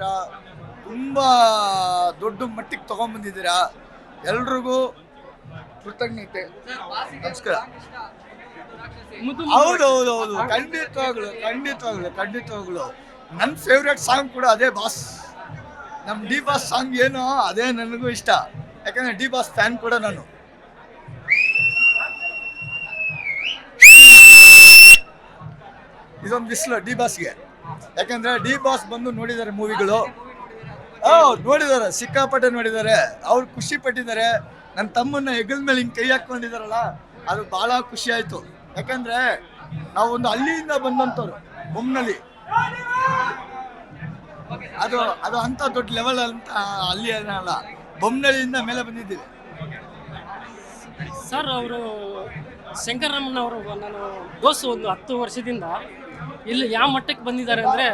ಥರ ತುಂಬ ದೊಡ್ಡ ಮಟ್ಟಿಗೆ ತೊಗೊಂಬಂದಿದ್ದೀರಾ. ಎಲ್ರಿಗೂ ಕೃತಜ್ಞತೆ, ನಮಸ್ಕಾರ. ಹೌದು, ಖಂಡಿತವಾಗ್ಲು ನನ್ನ ಫೇವ್ರೆಟ್ ಸಾಂಗ್ ಕೂಡ ಅದೇ ಬಾಸ್. ನಮ್ಮ ಡಿ ಬಾಸ್ ಸಾಂಗ್ ಏನೋ ಅದೇ ನನಗೂ ಇಷ್ಟ, ಯಾಕಂದರೆ ಡಿ ಬಾಸ್ ಫ್ಯಾನ್ ಕೂಡ ನಾನು. ಇದೊಂದು ಬಿಸಿಲು ಡಿ ಬಾಸ್ಗೆ, ಯಾಕಂದರೆ ಡಿ ಬಾಸ್ ಬಂದು ನೋಡಿದ್ದಾರೆ ಮೂವಿಗಳು, ನೋಡಿದ್ದಾರೆ, ಸಿಕ್ಕಾಪಟ್ಟೆ ನೋಡಿದ್ದಾರೆ. ಅವ್ರು ಖುಷಿ ಪಟ್ಟಿದ್ದಾರೆ. ನನ್ನ ತಮ್ಮನ್ನ ಹೆಗಲ ಮೇಲೆ ಹಿಂಗೆ ಕೈ ಹಾಕ್ಕೊಂಡಿದ್ದಾರಲ್ಲ, ಅದು ಭಾಳ ಖುಷಿ ಆಯಿತು. ಯಾಕಂದರೆ ನಾವೊಂದು ಹಳ್ಳಿಯಿಂದ ಬಂದಂಥವ್ರು, ಬೊಮ್ಮನಳ್ಳಿ. ಅದು ಅಂಥ ದೊಡ್ಡ ಲೆವೆಲ್ ಅಂತ ಹಳ್ಳಿ ಅಲ್ಲ, ಬೊಮ್ಮನಳ್ಳಿಯಿಂದ ಮೇಲೆ ಬಂದಿದ್ದೀವಿ ಸರ್. ಅವರು ಶಂಕರಮ್ಮನವರು ನಾನು ದೋಸ್ತು ಒಂದು 10 ವರ್ಷದಿಂದ ಇಲ್ಲಿ ಯಾವ ಮಟ್ಟಕ್ಕೆ ಬಂದಿದ್ದಾರೆ ಅಂದರೆ,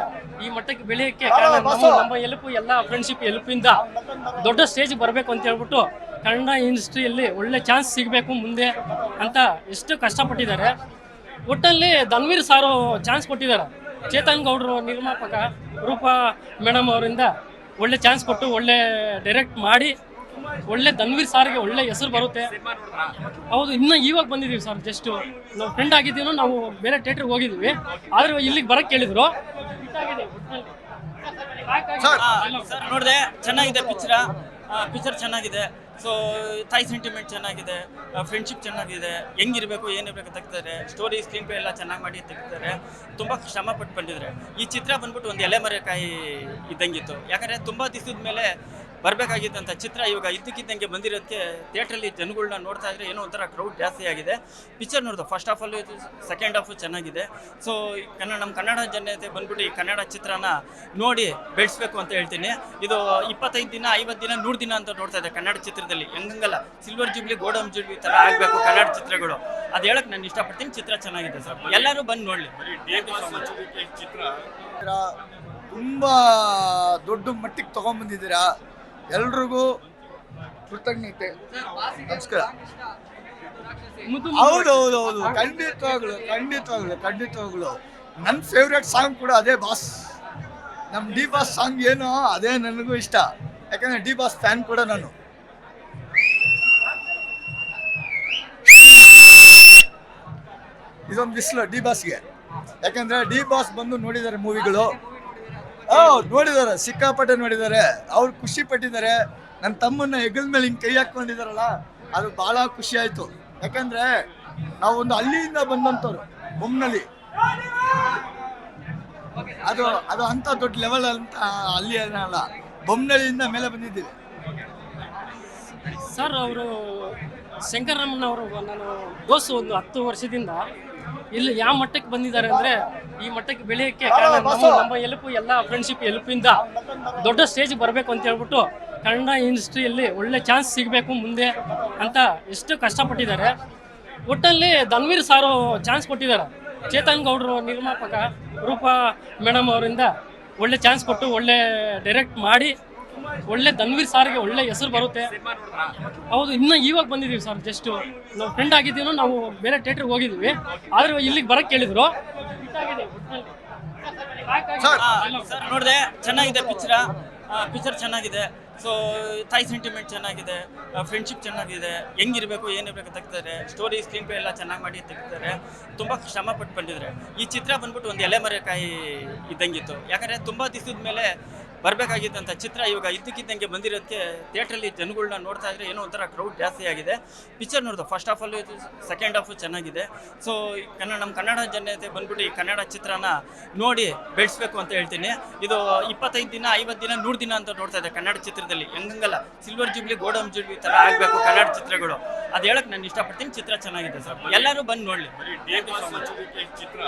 ಈ ಮಟ್ಟಕ್ಕೆ ಬೆಳೆಯೋಕ್ಕೆ ಕಾರಣ ನಮ್ಮ ಎಲ್ಪು, ಎಲ್ಲ ಫ್ರೆಂಡ್ಶಿಪ್ ಎಲ್ಪಿಂದ ದೊಡ್ಡ ಸ್ಟೇಜ್ ಬರಬೇಕು ಅಂತ ಹೇಳ್ಬಿಟ್ಟು ಕನ್ನಡ ಇಂಡಸ್ಟ್ರಿಯಲ್ಲಿ ಒಳ್ಳೆ ಚಾನ್ಸ್ ಸಿಗಬೇಕು ಮುಂದೆ ಅಂತ ಎಷ್ಟು ಕಷ್ಟಪಟ್ಟಿದ್ದಾರೆ. ಒಟ್ಟಲ್ಲಿ ಧನ್ವೀರ್ ಸಾರು ಚಾನ್ಸ್ ಕೊಟ್ಟಿದ್ದಾರೆ. ಚೇತನ್ ಗೌಡರು ನಿರ್ಮಾಪಕ, ರೂಪಾ ಮೇಡಮ್ ಅವರಿಂದ ಒಳ್ಳೆ ಚಾನ್ಸ್ ಕೊಟ್ಟು ಒಳ್ಳೆ ಡೈರೆಕ್ಟ್ ಮಾಡಿ ಒಳ್ಳೆ ಧನ್ವೀರ್ ಸಾರಿಗೆ ಒಳ್ಳೆ ಹೆಸರು ಬರುತ್ತೆ. ಹೌದು, ಇನ್ನು ಇವಾಗ ಬಂದಿದ್ದೀವಿ ಸರ್. ಜಸ್ಟ್ ನಾವು ಫ್ರೆಂಡ್ ಆಗಿದ್ದೀನೋ, ನಾವು ಬೇರೆ ಥಿಯೇಟ್ರಿಗೆ ಹೋಗಿದ್ವಿ, ಆದರೆ ಇಲ್ಲಿಗೆ ಬರೋಕ್ಕೆ ಕೇಳಿದ್ರು. ಸರ್ ನೋಡಿದೆ, ಚೆನ್ನಾಗಿದೆ ಪಿಕ್ಚರ್ ಚೆನ್ನಾಗಿದೆ. ಸೊ ತಾಯಿ ಸೆಂಟಿಮೆಂಟ್ ಚೆನ್ನಾಗಿದೆ, ಫ್ರೆಂಡ್ಶಿಪ್ ಚೆನ್ನಾಗಿದೆ, ಹೆಂಗಿರಬೇಕು ಏನಿರಬೇಕು ತೆಗ್ತಾರೆ. ಸ್ಟೋರಿ ಸ್ಕ್ರೀನ್ ಪ್ಲೇ ಎಲ್ಲ ಚೆನ್ನಾಗಿ ಮಾಡಿ ತೆಗ್ತಾರೆ. ತುಂಬ ಶ್ರಮ ಪಟ್ಟು ಬಂದಿದ್ದಾರೆ. ಈ ಚಿತ್ರ ಬಂದ್ಬಿಟ್ಟು ಒಂದು ಎಲೆಮರೆಕಾಯಿ ಇದ್ದಂಗಿತ್ತು. ಯಾಕಂದರೆ ತುಂಬ ದಿವಸದ ಮೇಲೆ ಬರಬೇಕಾಗಿದ್ದಂಥ ಚಿತ್ರ ಇವಾಗ ಇದ್ದಕ್ಕಿದ್ದಂಗೆ ಬಂದಿರೋದಕ್ಕೆ ಥಿಯೇಟ್ರಲ್ಲಿ ಜನಗಳನ್ನ ನೋಡ್ತಾ ಇದ್ರೆ ಏನೋ ಒಂಥರ ಕ್ರೌಡ್ ಜಾಸ್ತಿ ಆಗಿದೆ. ಪಿಕ್ಚರ್ ನೋಡಿದೆ, ಫಸ್ಟ್ ಹಾಫಲ್ಲೂ ಇದು, ಸೆಕೆಂಡ್ ಹಾಫು ಚೆನ್ನಾಗಿದೆ. ಸೊ ನಮ್ಮ ಕನ್ನಡ ಜನತೆ ಬಂದ್ಬಿಟ್ಟು ಈ ಕನ್ನಡ ಚಿತ್ರನ ನೋಡಿ ಬೆಳೆಸ್ಬೇಕು ಅಂತ ಹೇಳ್ತೀನಿ. ಇದು 25 ದಿನ, 50 ದಿನ, 100 ದಿನ ಅಂತ ನೋಡ್ತಾ ಇದೆ ಕನ್ನಡ ಚಿತ್ರದಲ್ಲಿ. ಹೆಂಗಲ್ಲ ಸಿಲ್ವರ್ ಜೂಬ್ಲಿ, ಗೋಲ್ಡನ್ ಜೂಬ್ಲಿ ಥರ ಆಗಬೇಕು ಕನ್ನಡ ಚಿತ್ರಗಳು. ಅದು ಹೇಳಕ್ಕೆ ನಾನು ಇಷ್ಟಪಡ್ತೀನಿ. ಚಿತ್ರ ಚೆನ್ನಾಗಿದೆ ಸರ್, ಎಲ್ಲರೂ ಬಂದು ನೋಡಲಿ. ಚಿತ್ರ ತುಂಬ ದೊಡ್ಡ ಮಟ್ಟಿಗೆ ತೊಗೊಂಬಂದಿದ್ದೀರಾ. ಎಲ್ರಿಗೂ ಕೃತಜ್ಞತೆ, ನಮಸ್ಕಾರ. ಹೌದು, ಖಂಡಿತವಾಗ್ಲು ನನ್ನ ಫೇವ್ರೆಟ್ ಸಾಂಗ್ ಕೂಡ ಅದೇ ಬಾಸ್. ನಮ್ಮ ಡಿ ಬಾಸ್ ಸಾಂಗ್ ಏನೋ ಅದೇ ನನಗೂ ಇಷ್ಟ, ಯಾಕಂದರೆ ಡಿ ಬಾಸ್ ಫ್ಯಾನ್ ಕೂಡ ನಾನು. ಇದೊಂದು ಬಿಸಿಲು ಡಿ ಬಾಸ್ಗೆ, ಯಾಕಂದರೆ ಡಿ ಬಾಸ್ ಬಂದು ನೋಡಿದ್ದಾರೆ ಮೂವಿಗಳು, ನೋಡಿದ್ದಾರೆ, ಸಿಕ್ಕಾಪಟ್ಟೆ ನೋಡಿದ್ದಾರೆ. ಅವ್ರು ಖುಷಿ ಪಟ್ಟಿದ್ದಾರೆ. ನನ್ನ ತಮ್ಮನ್ನ ಹೆಗಲ ಮೇಲೆ ಹಿಂಗೆ ಕೈ ಹಾಕ್ಕೊಂಡಿದ್ದಾರಲ್ಲ, ಅದು ಭಾಳ ಖುಷಿ ಆಯಿತು. ಯಾಕಂದರೆ ನಾವೊಂದು ಹಳ್ಳಿಯಿಂದ ಬಂದಂಥವ್ರು, ಬೊಮ್ಮನಳ್ಳಿ. ಅದು ಅಂಥ ದೊಡ್ಡ ಲೆವೆಲ್ ಅಂತ ಹಳ್ಳಿ ಅಲ್ಲ, ಬೊಮ್ಮನಳ್ಳಿಯಿಂದ ಮೇಲೆ ಬಂದಿದ್ದೀವಿ ಸರ್. ಅವರು ಶಂಕರಮ್ಮನವರು ನಾನು ದೋಸ್ತು ಒಂದು 10 ವರ್ಷದಿಂದ ಇಲ್ಲಿ ಯಾವ ಮಟ್ಟಕ್ಕೆ ಬಂದಿದ್ದಾರೆ ಅಂದರೆ, ಈ ಮಟ್ಟಕ್ಕೆ ಬೆಳೆಯೋಕ್ಕೆ ಕಾರಣ ನಮ್ಮ ಎಲ್ಪು, ಎಲ್ಲ ಫ್ರೆಂಡ್ಶಿಪ್ ಎಲ್ಪಿಂದ ದೊಡ್ಡ ಸ್ಟೇಜ್ ಬರಬೇಕು ಅಂತ ಹೇಳ್ಬಿಟ್ಟು ಕನ್ನಡ ಇಂಡಸ್ಟ್ರಿಯಲ್ಲಿ ಒಳ್ಳೆ ಚಾನ್ಸ್ ಸಿಗಬೇಕು ಮುಂದೆ ಅಂತ ಎಷ್ಟು ಕಷ್ಟಪಟ್ಟಿದ್ದಾರೆ. ಒಟ್ಟಲ್ಲಿ ಧನ್ವೀರ್ ಸಾರು ಚಾನ್ಸ್ ಕೊಟ್ಟಿದ್ದಾರೆ. ಚೇತನ್ ಗೌಡರು ನಿರ್ಮಾಪಕ, ರೂಪಾ ಮೇಡಮ್ ಅವರಿಂದ ಒಳ್ಳೆ ಚಾನ್ಸ್ ಕೊಟ್ಟು ಒಳ್ಳೆ ಡೈರೆಕ್ಟ್ ಮಾಡಿ ಒಳ್ಳೆ ಧನ್ವೀರ್ ಸಾರಿಗೆ ಒಳ್ಳೆ ಹೆಸರು ಬರುತ್ತೆ. ಹೌದು, ಇನ್ನು ಇವಾಗ ಬಂದಿದ್ದೀವಿ ಸರ್. ಜಸ್ಟ್ ನಾವು ಫ್ರೆಂಡ್ ಆಗಿದ್ದೀನೋ, ನಾವು ಬೇರೆ ಥಿಯೇಟ್ರಿಗೆ ಹೋಗಿದ್ವಿ, ಆದರೆ ಇಲ್ಲಿಗೆ ಬರೋಕ್ಕೆ ಕೇಳಿದ್ರು. ಸರ್ ನೋಡಿದೆ, ಚೆನ್ನಾಗಿದೆ ಪಿಕ್ಚರ್ ಚೆನ್ನಾಗಿದೆ. ಸೊ ತಾಯಿ ಸೆಂಟಿಮೆಂಟ್ ಚೆನ್ನಾಗಿದೆ, ಫ್ರೆಂಡ್ಶಿಪ್ ಚೆನ್ನಾಗಿದೆ, ಹೆಂಗಿರಬೇಕು ಏನಿರಬೇಕು ತೆಗ್ತಾರೆ. ಸ್ಟೋರಿ ಸ್ಕ್ರೀನ್ ಪ್ಲೇ ಎಲ್ಲ ಚೆನ್ನಾಗಿ ಮಾಡಿ ತೆಗ್ತಾರೆ. ತುಂಬ ಶ್ರಮ ಪಟ್ಟು ಬಂದಿದ್ದಾರೆ. ಈ ಚಿತ್ರ ಬಂದ್ಬಿಟ್ಟು ಒಂದು ಎಲೆಮರೆಕಾಯಿ ಇದ್ದಂಗಿತ್ತು. ಯಾಕಂದರೆ ತುಂಬ ದಿವಸದ ಮೇಲೆ ಬರಬೇಕಾಗಿದ್ದಂಥ ಚಿತ್ರ ಇವಾಗ ಇದ್ದಕ್ಕಿದ್ದಂಗೆ ಬಂದಿರೋದಕ್ಕೆ ಥಿಯೇಟ್ರಲ್ಲಿ ಜನಗಳನ್ನ ನೋಡ್ತಾ ಇದ್ರೆ ಏನೋ ಒಂಥರ ಕ್ರೌಡ್ ಜಾಸ್ತಿ ಆಗಿದೆ. ಪಿಕ್ಚರ್ ನೋಡಿದೆ, ಫಸ್ಟ್ ಹಾಫಲ್ಲೂ ಇದು, ಸೆಕೆಂಡ್ ಹಾಫು ಚೆನ್ನಾಗಿದೆ. ಸೊ ನಮ್ಮ ಕನ್ನಡ ಜನತೆ ಬಂದ್ಬಿಟ್ಟು ಈ ಕನ್ನಡ ಚಿತ್ರನ ನೋಡಿ ಬೆಳೆಸ್ಬೇಕು ಅಂತ ಹೇಳ್ತೀನಿ. ಇದು 25 ದಿನ, 50 ದಿನ, 100 ದಿನ ಅಂತ ನೋಡ್ತಾ ಇದೆ ಕನ್ನಡ ಚಿತ್ರದಲ್ಲಿ. ಹೆಂಗಲ್ಲ ಸಿಲ್ವರ್ ಜೂಬ್ಲಿ, ಗೋಲ್ಡನ್ ಜೂಬ್ಲಿ ಥರ ಆಗಬೇಕು ಕನ್ನಡ ಚಿತ್ರಗಳು. ಅದು ಹೇಳಕ್ಕೆ ನಾನು ಇಷ್ಟಪಡ್ತೀನಿ. ಚಿತ್ರ ಚೆನ್ನಾಗಿದೆ ಸರ್, ಎಲ್ಲರೂ ಬಂದು ನೋಡಲಿ. ಚಿತ್ರ